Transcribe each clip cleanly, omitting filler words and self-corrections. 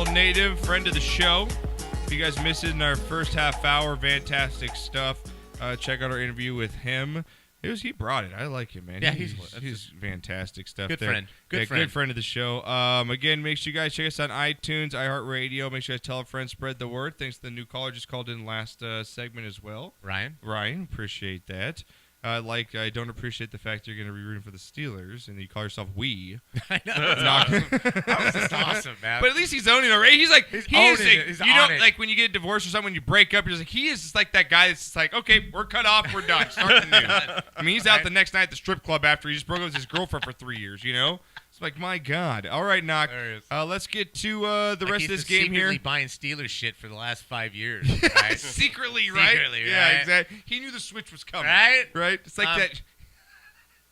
local native, friend of the show. If you guys missed it in our first half hour, fantastic stuff. Check out our interview with him. He brought it. I like him, man. Yeah, he's fantastic stuff. Good there. friend. Good friend of the show. Again, make sure you guys check us on iTunes, iHeartRadio. Make sure you guys tell a friend, spread the word. Thanks to the new caller just called in last segment as well. Ryan, appreciate that. I don't appreciate the fact you're going to be rooting for the Steelers, and you call yourself we. I know. That was awesome, man. But at least he's owning it already. He's on it. Like when you get a divorce or something, when you break up, you're just like, he is just like that guy that's just like, okay, we're cut off, we're done, start the new. I mean, he's out the next night at the strip club after he just broke up with his girlfriend for 3 years, you know? It's like, my God. All right, Knock. Let's get to the rest of this game here. He's buying Steelers shit for the last 5 years. Right? Secretly, right? Yeah, exactly. He knew the switch was coming. Right? It's like that.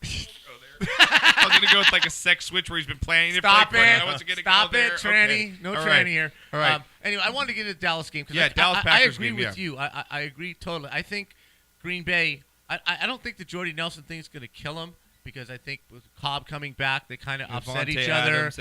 I was going to go with like a sex switch where he's been planning it. Stop it, tranny. Okay. No tranny here. All right. Anyway, I wanted to get into the Dallas game. Dallas Packers I agree game, with you. I agree totally. I think Green Bay, I don't think the Jordy Nelson thing is going to kill him. Because I think with Cobb coming back, they kind of upset each other.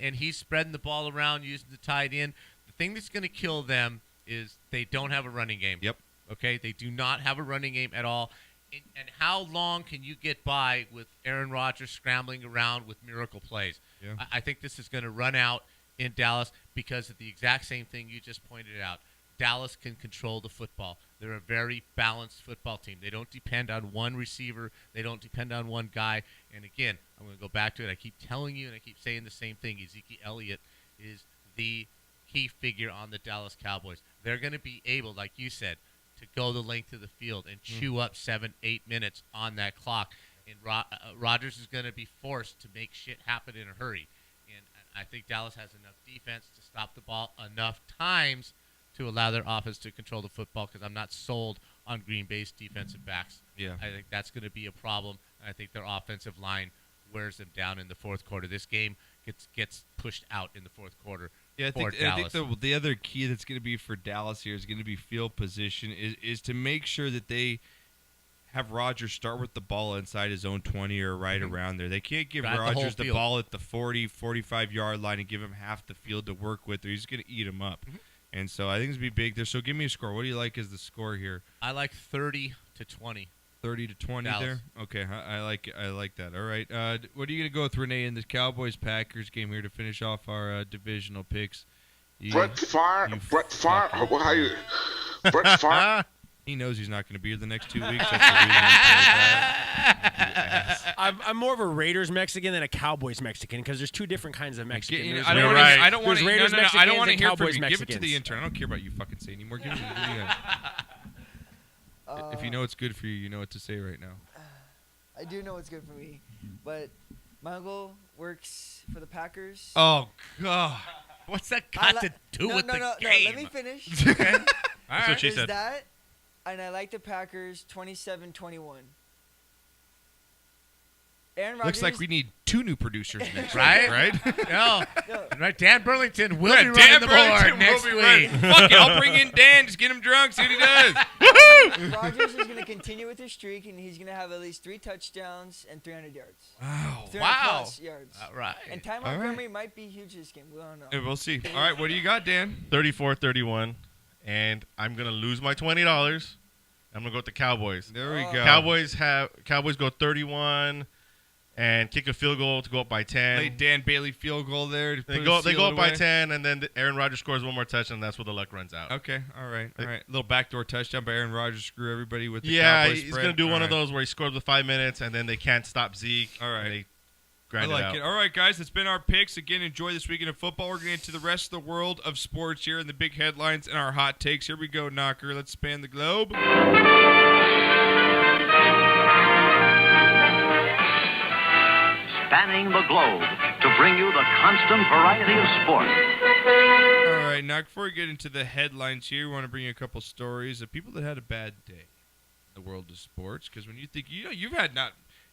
And he's spreading the ball around, using the tight end. The thing that's going to kill them is they don't have a running game. Yep. Okay? They do not have a running game at all. And how long can you get by with Aaron Rodgers scrambling around with miracle plays? Yeah. I think this is going to run out in Dallas because of the exact same thing you just pointed out. Dallas can control the football. They're a very balanced football team. They don't depend on one receiver. They don't depend on one guy. And again, I'm going to go back to it. I keep telling you and I keep saying the same thing. Ezekiel Elliott is the key figure on the Dallas Cowboys. They're going to be able, like you said, to go the length of the field and chew up 7-8 minutes on that clock. And Rodgers is going to be forced to make shit happen in a hurry. And I think Dallas has enough defense to stop the ball enough times to allow their offense to control the football because I'm not sold on Green Bay's defensive backs. Yeah. I think that's going to be a problem. And I think their offensive line wears them down in the fourth quarter. This game gets pushed out in the fourth quarter. Yeah, I think the other key that's going to be for Dallas here is going to be field position is to make sure that they have Rodgers start with the ball inside his own 20 or right around there. They can't give Rodgers the ball at the 40, 45-yard line and give him half the field to work with, or he's going to eat him up. And so I think it's going to be big there. So give me a score. What do you like as the score here? I like 30-20. 30-20 Dallas. there? Okay, I like that. All right. What are you going to go with, Renee, in the Cowboys-Packers game here to finish off our divisional picks? Brett Favre. How you? Brett Favre. He knows he's not going to be here the next 2 weeks. That's the reason he I'm more of a Raiders Mexican than a Cowboys Mexican because there's two different kinds of Mexican. I don't want to hear from Cowboys you. Mexicans. Give it to the intern. I don't care about you fucking saying anymore. Give it to the if you know what's good for you, you know what to say right now. I do know what's good for me, but my uncle works for the Packers. Oh, God. What's that got to do with the game? No, let me finish. Okay. All right. That's what she said. That, and I like the Packers 27-21. Aaron Rodgers. Looks like we need 2 new producers next right? week, right? No. Right. Dan Burlington will be running the board next week. Fuck it. I'll bring in Dan. Just get him drunk. See what he does. Rodgers is going to continue with his streak, and he's going to have at least 3 touchdowns and 300 yards. Wow. 300+ yards. All right. And Ty Montgomery might be huge this game. We don't know. We'll see. All right. What do you got, Dan? 34-31. And I'm going to lose my $20. I'm going to go with the Cowboys. There we go. Cowboys go 31 and kick a field goal to go up by 10. Late Dan Bailey field goal there. They go up by 10, and then Aaron Rodgers scores one more touchdown, and that's where the luck runs out. Okay, all right. Little backdoor touchdown by Aaron Rodgers, screw everybody with the Cowboys Cowboys he's spread. going to do one of those where he scores with 5 minutes, and then they can't stop Zeke. All right. And they grind I like it out. it. All right, guys, that's been our picks. Again, enjoy this weekend of football. We're getting into the rest of the world of sports here and the big headlines and our hot takes. Here we go, Knocker. Let's span the globe. Spanning the globe to bring you the constant variety of sport. All right, now before we get into the headlines here, we want to bring you a couple stories of people that had a bad day in the world of sports. Because when you think, you've had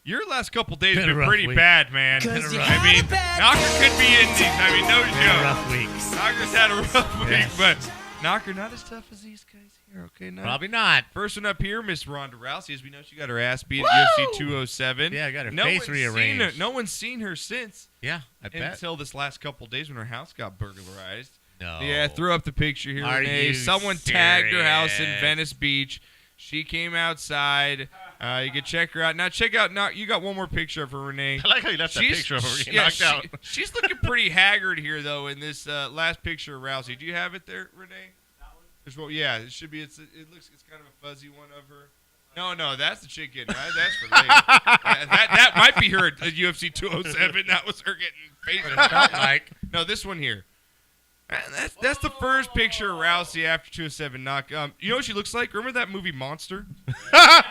your last couple days have been pretty bad, man. Knocker could be in these. I mean, no joke. Rough weeks. Knocker's had a rough week, but Knocker not as tough as these guys here. Okay, Probably not. First one up here, Miss Ronda Rousey. As we know, she got her ass beat at UFC 207. Yeah, got her face rearranged. No one's seen her since. Yeah, I bet. Until this last couple days when her house got burglarized. No. Yeah, throw up the picture here, Are Renee. you Someone tagged her house in serious? Venice Beach. She came outside. You can check her out. Now, check out. Now, you got one more picture of her, Renee. I like how you left that picture of her getting knocked out. She's looking pretty haggard here, though, in this last picture of Rousey. Do you have it there, Renee? Yeah, it should be. It's kind of a fuzzy one of her. No, that's the chick getting. That's for later. that might be her at UFC 207. That was her getting face. Felt like. No, this one here. That's the first picture of Rousey after 207 knock. You know what she looks like? Remember that movie Monster? Yeah.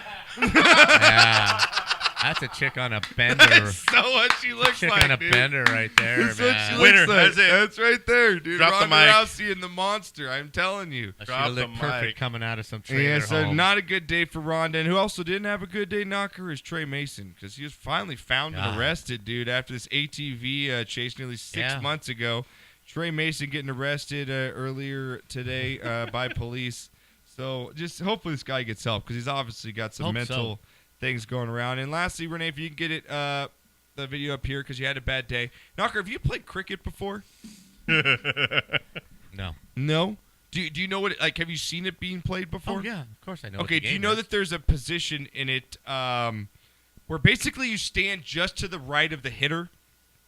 That's a chick on a bender. That's so what she looks Chick like, on a dude. bender right there, That's what she man. looks Winner, like. that's it. That's right there, dude. Drop the Ronda mic. Rousey in the Monster. I'm telling you. She Drop looked the perfect mic. coming out of some trailer Yeah, so home. not a good day for Ronda. And who also didn't have a good day, Knocker, is Trey Mason, because he was finally found and arrested, dude, after this ATV chase nearly 6 months ago. Trey Mason getting arrested earlier today by police. So just hopefully this guy gets help, because he's obviously got some mental things going around. And lastly, Renee, if you can get it, the video up here, because you had a bad day. Knocker, have you played cricket before? No. No? Do you know what? Have you seen it being played before? Oh, yeah, of course I know. Okay, do you know that there's a position in it where basically you stand just to the right of the hitter?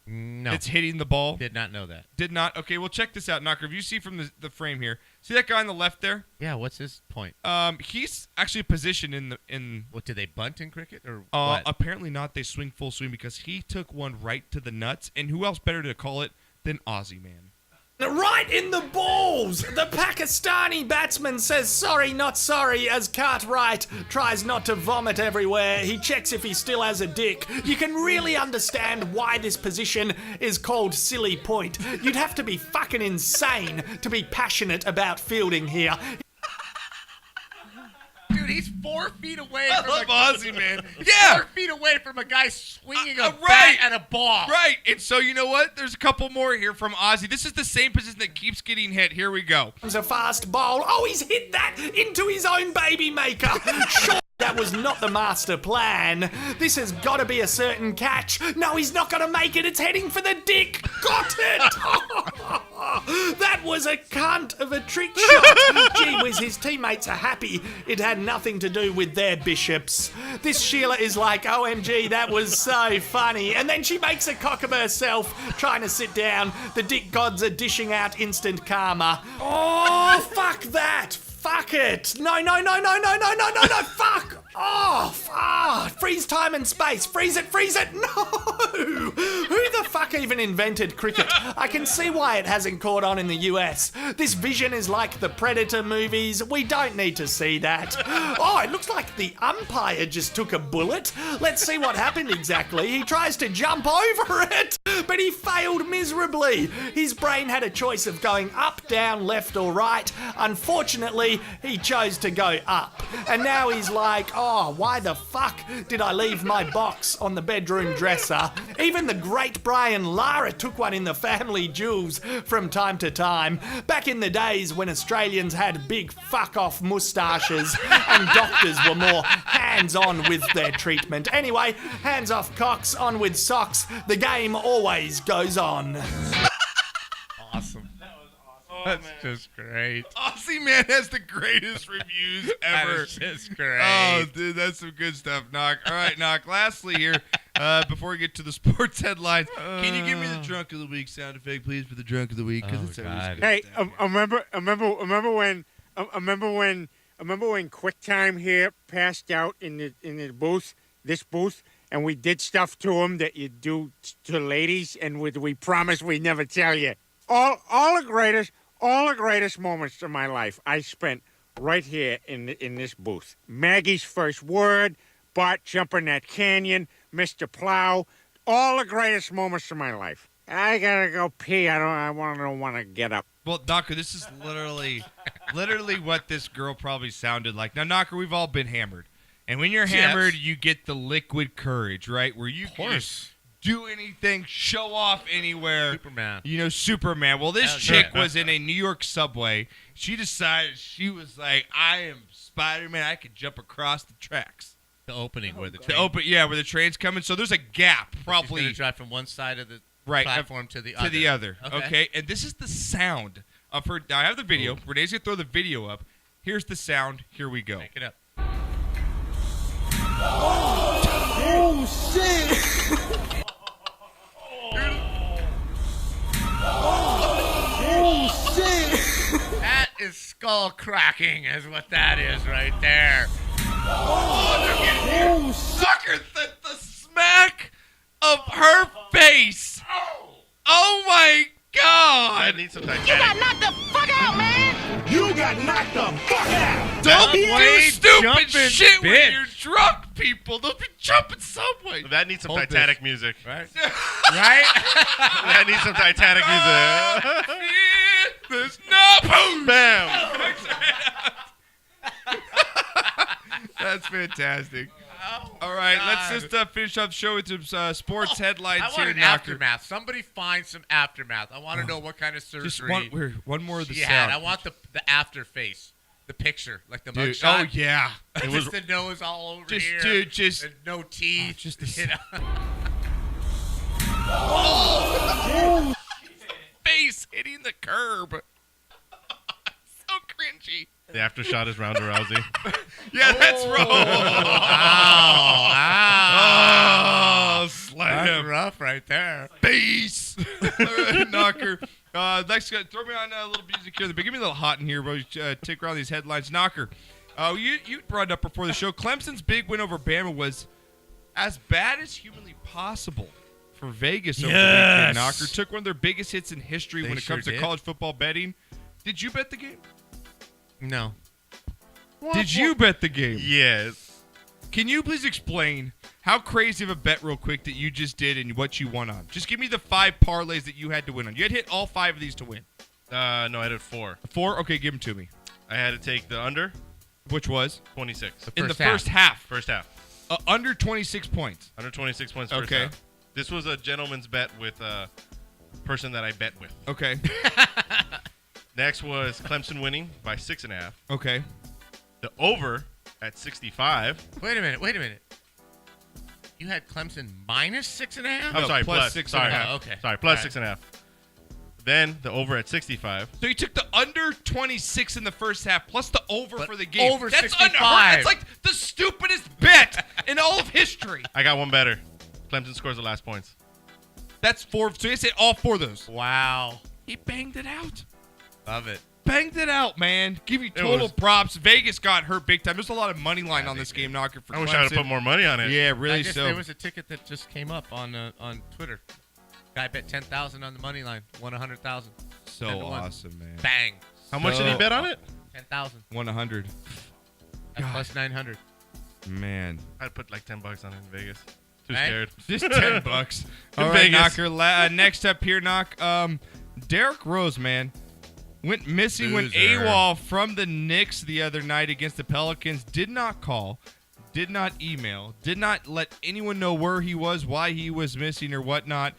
No. It's hitting the ball. Did not know that. Did not? Okay, well, check this out, Knocker. If you see from the frame here, see that guy on the left there? Yeah, what's his point? He's actually positioned in What, do they bunt in cricket or what? apparently not. They swing full swing, because he took one right to the nuts, and who else better to call it than Aussie Man? Right in the balls! The Pakistani batsman says sorry, not sorry, as Cartwright tries not to vomit everywhere. He checks if he still has a dick. You can really understand why this position is called silly point. You'd have to be fucking insane to be passionate about fielding here. Dude, he's 4 feet away I from love Aussie Man. He's Yeah! 4 feet away from a guy swinging a right. bat at a ball. Right, and so you know what? There's a couple more here from Aussie. This is the same position that keeps getting hit. Here we go. It's a fast bowl. Oh, he's hit that into his own baby maker. Sure, that was not the master plan. This has got to be a certain catch. No, he's not going to make it. It's heading for the dick. Got it. That was a cunt of a trick shot. Gee whiz, his teammates are happy it had nothing to do with their bishops. This Sheila is like, OMG, that was so funny. And then she makes a cock of herself, trying to sit down. The dick gods are dishing out instant karma. Oh, fuck that. Fuck it. No, fuck. Oh, freeze time and space. Freeze it. No. Who the fuck even invented cricket? I can see why it hasn't caught on in the US. This vision is like the Predator movies. We don't need to see that. Oh, it looks like the umpire just took a bullet. Let's see what happened exactly. He tries to jump over it, but he failed miserably. His brain had a choice of going up, down, left, or right. Unfortunately, he chose to go up. And now he's like, oh, why the fuck did I leave my box on the bedroom dresser? Even the great Brian Lara took one in the family jewels from time to time. Back in the days when Australians had big fuck-off moustaches and doctors were more hands-on with their treatment. Anyway, hands off cocks, on with socks. The game always goes on. Awesome. That's just great. Aussie Man has the greatest reviews ever. That is just great. Oh, dude, that's some good stuff, Knock. All right, Knock. Lastly here, before we get to the sports headlines, can you give me the drunk of the week sound effect, please, for the drunk of the week? Because it's always good Hey, stuff. I remember when QuickTime here passed out in the booth, this booth, and we did stuff to him that you do to ladies, and we promised we'd never tell you. All the greatest moments of my life I spent right here in this booth. Maggie's first word, Bart jumping that canyon, Mr. Plow, all the greatest moments of my life. I gotta go pee. I don't want to get up. Well, Knocker, this is literally what this girl probably sounded like. Now, Knocker, we've all been hammered. And when you're hammered, you get the liquid courage, right? Where you can just do anything, show off anywhere. Superman. You know, Superman. Well, this chick was in a New York subway. She decided, she was like, I am Spider-Man. I can jump across the tracks. The opening where the The train. where the train's coming. So there's a gap, She's probably gonna drive from one side of the right platform to the to the other. Okay. Okay, and this is the sound of her. I have the video. Renee's gonna throw the video up. Here's the sound. Here we go. Make it up. Oh shit! Oh shit! That is skull cracking, is what that is right there. Oh Sucker, the smack of her face. Oh my God! That needs some Titanic. knocked the fuck out, man! You got knocked the fuck out! Don't do Wade stupid jumping shit when bitch. you're drunk, people. Don't be jumping subway. That needs some Hold Titanic this. music. Right? Right? That needs some Titanic music. There's no boom. Bam. That's fantastic. Oh, All right, God. let's just finish up the show with some sports headlines I want here. an Knocker. aftermath. Somebody find some aftermath. I want to know what kind of surgery Just one more of the she sound. had. I want the after face, the picture, like the Dude, mugshot. oh yeah. It Just was the nose all over Just, here. dude, just- and no teeth. just the you know? Face hitting the curb. So cringy. the after shot is Ronda Rousey. Yeah, that's wrong. Oh, That's slam. rough right there. Face. All right, Knocker. Next, throw me on a little music here. But give me a little hot in here, bro. Tick around these headlines. Knocker. You brought it up before the show. Clemson's big win over Bama was as bad as humanly possible for Vegas over the weekend. Knocker took one of their biggest hits in history when it comes to college football betting. Did you bet the game? No. Did you bet the game? Yes. Can you please explain how crazy of a bet real quick that you just did and what you won on? Just give me the 5 parlays that you had to win on. You had to hit all 5 of these to win. No, I did 4. 4? Okay, give them to me. I had to take the under Which was? 26. In the First half. first half. First half. Under 26 points. Under 26 points first Okay. half. This was a gentleman's bet with a person that I bet with. Okay. Next was Clemson winning by 6.5. Okay. The over at 65. Wait a minute. You had Clemson minus 6.5? I'm No, sorry, plus plus 6.5. Sorry. Oh, okay. Sorry, plus All right. 6.5. Then the over at 65. So you took the under 26 in the first half plus the over But for the game. over That's 65. unheard. That's like the stupidest bet in all of history. I got one better. Clemson scores the last points. That's 4. So you said all 4 of those. Wow. He banged it out. Love it. Banged it out, man. Give you total was- props. Vegas got hurt big time. There's a lot of money line on this game, Knocker, for I wish Clemson. I would have put more money on it. Yeah, really so. There was a ticket that just came up on Twitter. Guy bet 10,000 on the money line, won 100,000. So 10 to 1. awesome, man. Bang, How much did he bet on it? 10,000. 100. That's God. plus 900. Man. I'd put like $10 on it in Vegas. Too Right? scared. Just $10. In All right, Vegas. Knocker. Next up here, Knock. Derrick Rose, man, went missing when Loser. AWOL from the Knicks the other night against the Pelicans. Did not call, did not email, did not let anyone know where he was, why he was missing, or whatnot.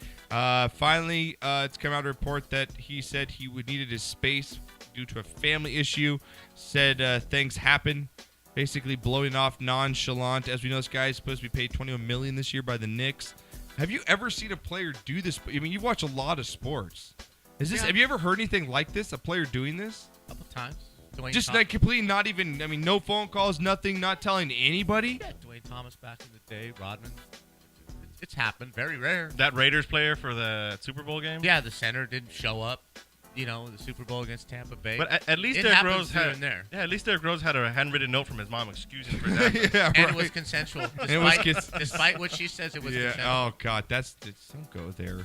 Finally, it's come out a report that he said he needed his space due to a family issue. Said things happen. Basically blowing off nonchalant. As we know, this guy is supposed to be paid $21 million this year by the Knicks. Have you ever seen a player do this? I mean, you watch a lot of sports. Yeah. Have you ever heard anything like this? A player doing this? A couple times. Dwayne Just Thomas. like completely not even, I mean, no phone calls, nothing, not telling anybody? Yeah, Dwayne Thomas back in the day, Rodman. It's happened. Very rare. That Raiders player for the Super Bowl game? Yeah, the center didn't show up. You know, the Super Bowl against Tampa Bay. But at least It Derrick happens Rose here had and there. Yeah, at least Derrick Rose had a handwritten note from his mom excusing for that. Yeah, And right. it was consensual. it was Despite what she says, it was Yeah. consensual. Oh God, don't go there.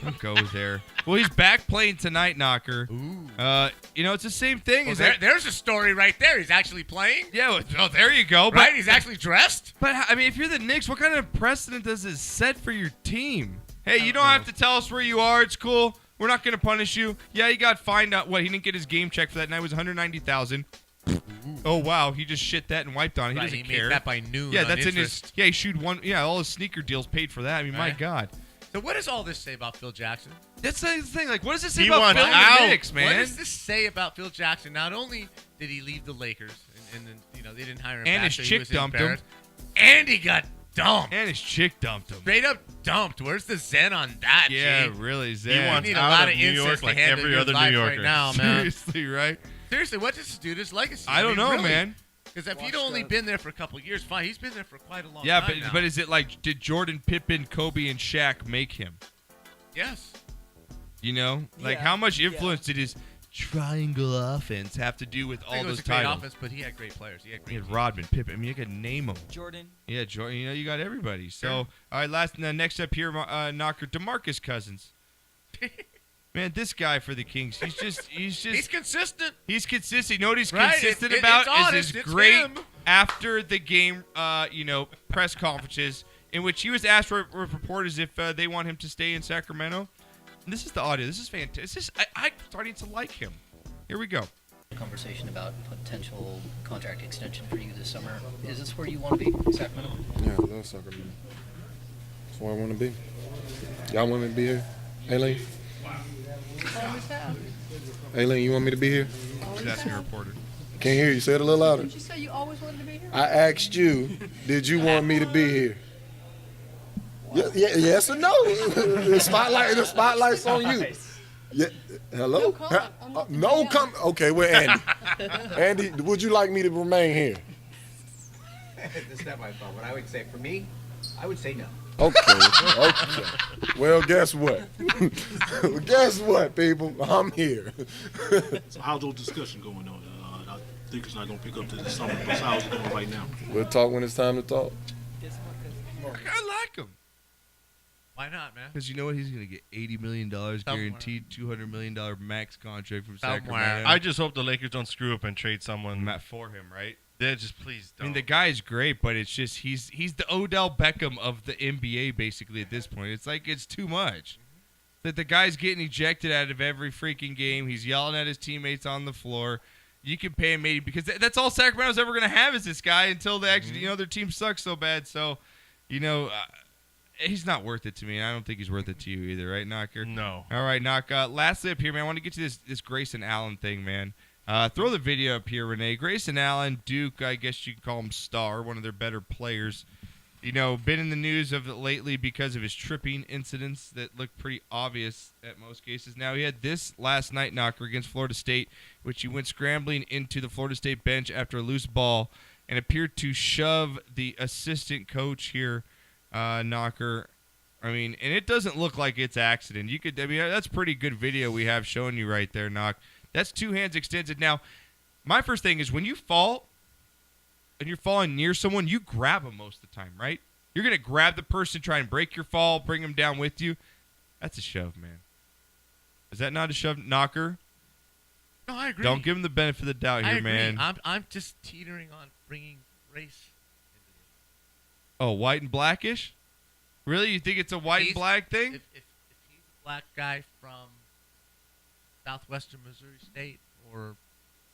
Don't go there. Well, he's back playing tonight, Knocker. Ooh. You know, it's the same thing. Well, Is that? there's a story right there. He's actually playing. Yeah. Well, there you go. Right? He's actually dressed. But I mean, if you're the Knicks, what kind of precedent does it set for your team? Hey, you don't have to tell us where you are. It's cool. We're not going to punish you. Yeah, he got fined out. What? He didn't get his game check for that night. It was $190,000. Oh wow, he just shit that and wiped on it. He Right, doesn't he care. made that by noon. Yeah, on that's in interest. his. Yeah, he shoot one. Yeah, all his sneaker deals paid for that. I mean, my Right. God. So what does all this say about Phil Jackson? That's the thing. Like, what does this say He about wants Phil and out. the Knicks, man? What does this say about Phil Jackson? Not only did he leave the Lakers, and then they didn't hire him And back, his so he chick was dumped him. embarrassed, and he got dumped. And his chick dumped him. Straight up dumped. Where's the zen on that, Yeah, G? really, He Zen. wants need a out lot of of New incest York to like handle every your other life New right Yorker. now, man. Seriously, right? Seriously, what's this dude's legacy? I don't know, man. Because if he'd only been there for a couple of years, fine. He's been there for quite a long Yeah, time now. but is it like, did Jordan, Pippen, Kobe, and Shaq make him? Yes. You know? Like, Yeah, how much influence did his triangle offense have to do with I all think it was those a great titles? offense, but he had great players. He had He great had teams. Rodman, Pippen. I mean, you could name them. Jordan. Yeah, Jordan. You know, you got everybody. So, Sure. all right, next up here, Knocker, DeMarcus Cousins. Man, this guy for the Kings, He's consistent. he's consistent. You know what he's Right, consistent it's about honest, is his it's great him. after the game, press conferences in which he was asked for reporters if they want him to stay in Sacramento. And this is the audio. This is fantastic. I'm starting to like him. Here we go. Conversation about potential contract extension for you this summer. Is this where you want to be, Sacramento? Yeah, I love Sacramento. That's where I want to be. Y'all want me to be here? Aileen? Aileen, you want me to be here? He's asking a reporter. Can't hear you. Say it a little louder. Did you say you always wanted to be here? I asked you, did you want me to be here? Yes or no? The spotlight's on you. Yeah. Hello? No comment. Okay, well, Andy. Andy, would you like me to remain here? That's not my fault. What I would say for me, I would say no. Okay. Well, guess what? Guess what, people? I'm here. So how's those discussion going on? I think it's not going to pick up to the summer, but how's it going right now? We'll talk when it's time to talk. I like him. Why not, man? Because you know what? He's going to get $80 million guaranteed, $200 million max contract from Somewhere. Sacramento. I just hope the Lakers don't screw up and trade someone. Matt for him, right? Yeah, just please I don't. mean, the guy's great, but it's just he's the Odell Beckham of the NBA basically at this point. It's like it's too much. That the guy's getting ejected out of every freaking game. He's yelling at his teammates on the floor. You can pay him maybe because that's all Sacramento's ever going to have is this guy until they actually, their team sucks so bad. So, he's not worth it to me. I don't think he's worth it to you either, right, Knocker? No. All right, Knock. Lastly up here, man, I want to get to this Grayson Allen thing, man. Throw the video up here, Renee. Grayson Allen, Duke, I guess you could call him star, one of their better players. Been in the news of it lately because of his tripping incidents that look pretty obvious at most cases. Now, he had this last night, Knocker, against Florida State, which he went scrambling into the Florida State bench after a loose ball and appeared to shove the assistant coach here, Knocker. I mean, and it doesn't look like it's accident. That's pretty good video we have showing you right there, Knock. That's two hands extended. Now, my first thing is when you fall and you're falling near someone, you grab them most of the time, right? You're going to grab the person, try and break your fall, bring them down with you. That's a shove, man. Is that not a shove, Knocker? No, I agree. Don't give him the benefit of the doubt here, I agree. man. I'm just teetering on bringing race. Oh, white and blackish? Really? You think it's a white and black thing? If he's a black guy from Southwestern Missouri State or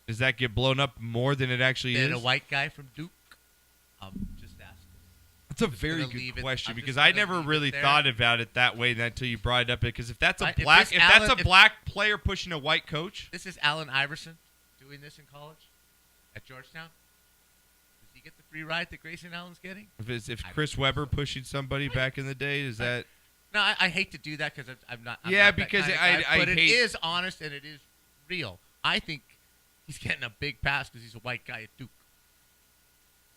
Does that get blown up more than it actually than is? a white guy from Duke, I'm just asking. That's a very gonna leave good it- question I'm because just I gonna never leave it really there. thought about it that way until you brought it up. Because if that's a Right, if black, this if that's Allen- a if- black player pushing a white coach, This is Allen Iverson doing this in college at Georgetown. Does he get the free ride that Grayson Allen's getting? if Chris Webber pushing somebody back in the day, is that? No, I hate to do that because I'm not. I'm Yeah, not that because kind of I guy, but hate- it is honest and it is real. I think he's getting a big pass because he's a white guy at Duke.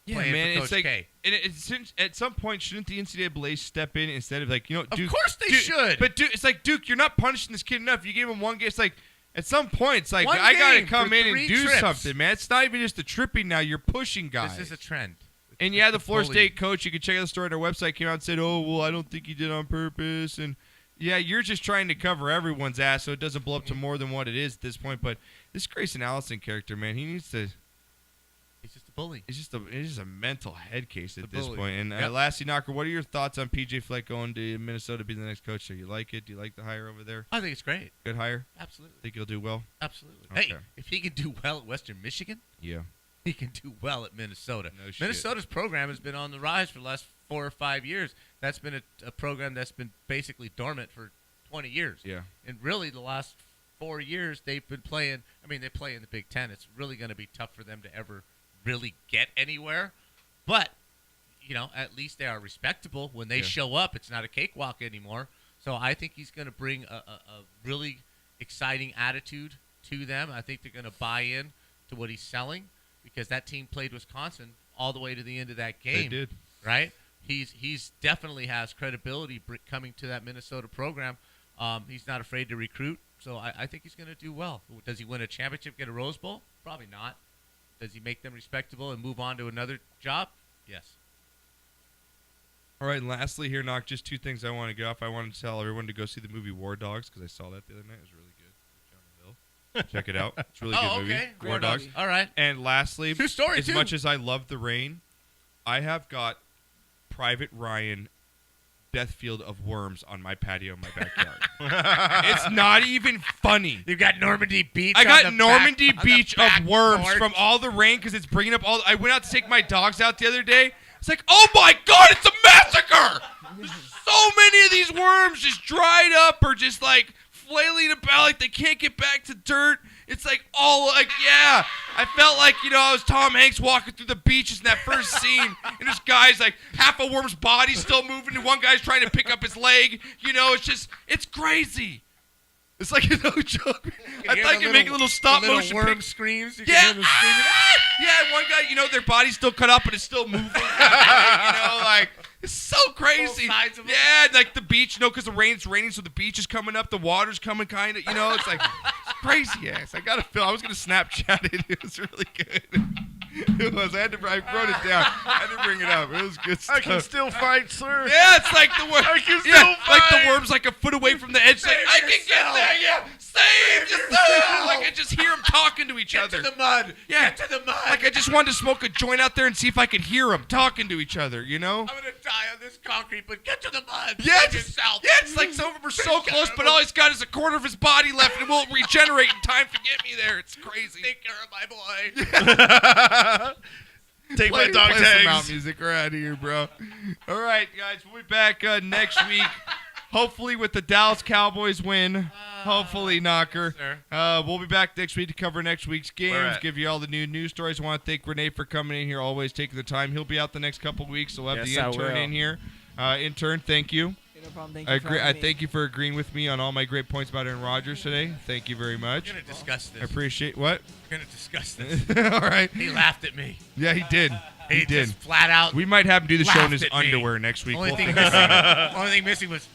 Yeah, playing man, for it's Coach like, K. and it's at some point, shouldn't the NCAA step in instead of like, Duke? Of course they Duke- should. But Duke, it's like, Duke, you're not punishing this kid enough. You gave him one game. It's like, at some point, it's like, One I got to game come for in and 3 do trips. something, man. It's not even just the tripping now. You're pushing guys. This is a trend. And yeah, the It's Florida bullying. State coach, you can check out the story on our website, came out and said, oh, well, I don't think he did on purpose. And yeah, you're just trying to cover everyone's ass so it doesn't blow up to more than what it is at this point. But this Grayson Allison character, man, he needs to. He's just a bully. He's just a mental head case at The this bully. point. And Yep. lastly, Knocker, what are your thoughts on PJ Fleck going to Minnesota to be the next coach? Do you like it? Do you like the hire over there? I think it's great. Good hire? Absolutely. Think he'll do well? Absolutely. Okay. Hey, if he can do well at Western Michigan, Yeah. he can do well at Minnesota. No shit. Minnesota's program has been on the rise for the last 4 or 5 years. That's been a program that's been basically dormant for 20 years. Yeah. And really, the last 4 years, they've been playing. I mean, they play in the Big Ten. It's really going to be tough for them to ever really get anywhere. But at least they are respectable. When they show up, it's not a cakewalk anymore. So I think he's going to bring a really exciting attitude to them. I think they're going to buy in to what he's selling because that team played Wisconsin all the way to the end of that game. They did. Right? He's definitely has credibility coming to that Minnesota program. He's not afraid to recruit. So I think he's going to do well. Does he win a championship, get a Rose Bowl? Probably not. Does he make them respectable and move on to another job? Yes. All right, and lastly here, Knock, just two things I want to go off. I want to tell everyone to go see the movie War Dogs because I saw that the other night. It was really good. With Jonah Hill. Check it out. It's a really good movie. Okay. War Dogs. All right. And lastly, True story, as too. much as I love the rain, I have got Private Ryan Death Field of Worms on my patio in my backyard. It's not even funny. You've got Normandy Beach. I got Normandy Beach of worms from all the rain because it's bringing up all. I went out to take my dogs out the other day. It's like, oh my God, it's a massacre! There's so many of these worms just dried up or just like flailing about like they can't get back to dirt. It's like all like, yeah. I felt like, I was Tom Hanks walking through the beaches in that first scene, and this guy's like half a worm's body still moving, and one guy's trying to pick up his leg. It's crazy. It's like no joke. I thought I could make a little stop motion worm screams. You yeah, can hear them screaming. Yeah, one guy, their body's still cut up, but it's still moving. It's so crazy. Both sides of them. Yeah, like the beach, because the rain's raining, so the beach is coming up, the water's coming, kind of. It's like it's crazy ass. I gotta feel. I was gonna Snapchat it. It was really good. It was. I wrote it down. I had to bring it up. It was good stuff. I can still fight, sir. Yeah, it's like the worm. I can still fight. Like the worm's like a foot away from the edge. Like I can get there. Yeah, save yourself. Like I just hear them talking to each other. Get to the mud. Yeah, Get to the mud. Like I just wanted to smoke a joint out there and see if I could hear them talking to each other. I'm gonna die on this concrete, but get to the mud. Yeah, Save yourself. Yeah, it's like some of them are so close, but all he's got is a quarter of his body left, and it won't regenerate in time to get me there. It's crazy. Take care of my boy. Take my dog play tags. some out music. We're out of here, bro. All right, guys, we'll be back next week. Hopefully with the Dallas Cowboys win. Hopefully, Knocker. We'll be back next week to cover next week's games, give you all the new news stories. I want to thank Renee for coming in here, always taking the time. He'll be out the next couple of weeks, so we'll have the intern in here. Intern, thank you. No problem. Thank I you agree. for I having me. thank you for agreeing with me on all my great points about Aaron Rodgers today. Thank you very much. We're going to discuss this. I appreciate what? We're going to discuss this. All right. He laughed at me. Yeah, he did. He did. Just flat out. We might have him do the show in his laughed at me. underwear next week. Only We'll thing figure it missing, out. only thing missing was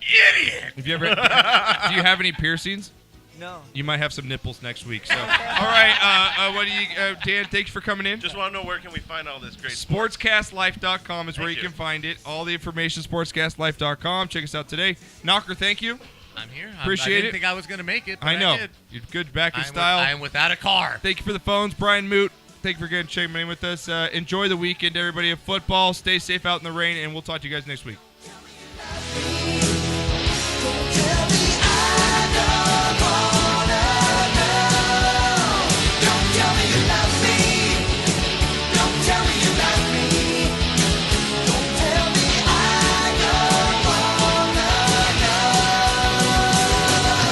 idiot. Have you ever? Do you have any piercings? No. You might have some nipples next week. So, all right. What do you, Dan? Thanks for coming in. Just want to know where can we find all this great Sportscastlife.com is where Thank you you. can find it. All the information, sportscastlife.com. Check us out today. Knocker, thank you. I'm here. Appreciate I didn't it. think I was going to make it, but I know. did. You're good back in I'm style. I'm without a car. Thank you for the phones, Brian Moot. Thank you for getting checking in with us. Enjoy the weekend, everybody, of football. Stay safe out in the rain, and we'll talk to you guys next week.